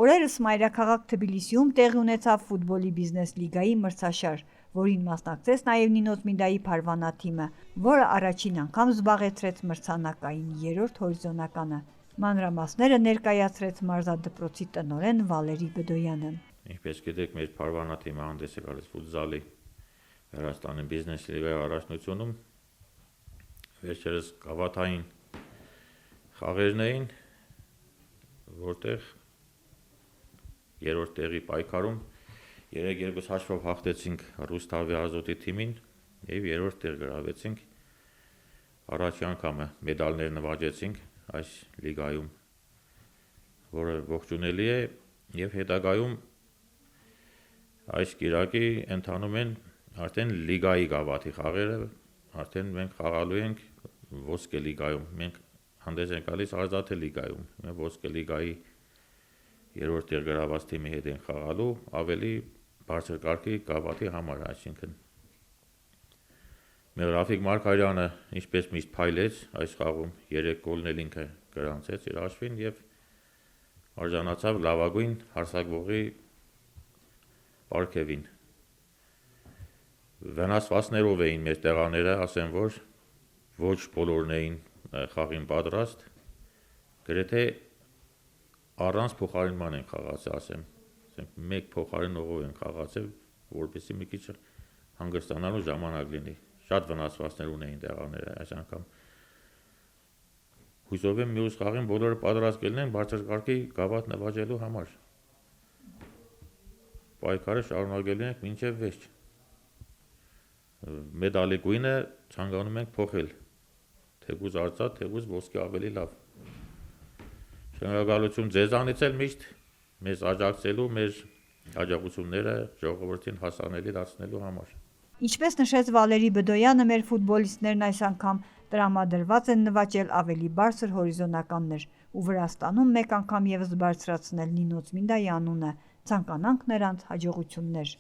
Օրերս մայրաքաղաք Թբիլիսիում տեղի ունեցավ ֆուտբոլի բիզնես լիգայի մրցաշար, որին մասնակցեց նաև Նինոց Մինդայի Փարվանա թիմը, որը առաջին անգամ զբաղեցրեց մրցանակային 3-րդ հորիզոնականը։ Մանրամասները ներկայացրեց մարզադպրոցի տնօրեն Վալերի Բդոյանը։ Ինչպես գիտեք, մեր Փարվանա թիմը հանդես է գալիս ֆուտզալի Հայաստանի բիզնես լիգայի առաջնությունում։ Վերջերս գավաթային խաղերն էին, որտեղ երրորդ տեղի պայքարում 3-2 հաշվով հաղթեցինք Ռուսթավի Ազոտի թիմին եւ երրորդ տեղ գրավեցինք։ Առաջին անգամը մեդալներ նվաճեցինք այս լիգայում, որը ողջունելի է եւ հետագայում այս կիրակի ընթանում են արդեն լիգայի գավաթի խաղերը, արդեն մենք խաղալու ենք ոսկե լիգայում, մենք հանդես ենք գալիս Արզաթե լիգայում, ոսկե լիգայի երրորդ տեղ գրաված թիմի հետ են խաղալու ավելի բարձր կարգի գավաթի համար, այսինքն մեր Ռաֆիկ Մարգարյանը ինչպես միշտ փայլեց այս խաղում 3 գոլներ ինքը գրանցեց իր հաշվին եւ արժանացավ լավագույն հարձակվողի պարգևին։ Վնասվածքներով էին մեր տեղաները, ասեմ որ ոչ բոլորն էին խաղին պատրաստ, գրեթե առանց փոխարինման են խաղացել, ասեմ, մեկ փոխարինողով են խաղացել, որպեսզի մի քիչ հանգստանալու ժամանակ լինի։ Շատ վնասվածքներ ունեին տեղաները այս անգամ։ Հույսով եմ մյուս խաղին բոլորը պատրաստ կլինեն բարձր կարգի գավաթ նվաճելու համար։ Պայքարը շարունակելու ենք մինչև վերջ։ Մեդալի գույնը ցանկանում ենք փոխել, թեկուզ արծաթ, թեկուզ ոսկե ավելի լավ։ Շնորհակալություն ձեզանից էլ միշտ մեզ աջակցելու, մեր աջակցությունները ժողովրդին հասանելի դարձնելու համար։ Ինչպես նշեց Վալերի Բդոյանը, մեր ֆուտբոլիստներն այս անգամ տրամադրված են նվաճել ավելի բարձր հորիզոնականներ ու Վրաստանում մեկ անգամ եւս բարձրացնել Նինոց Մինդայի անունը, ցանկանանք նրանց հաջողություններ։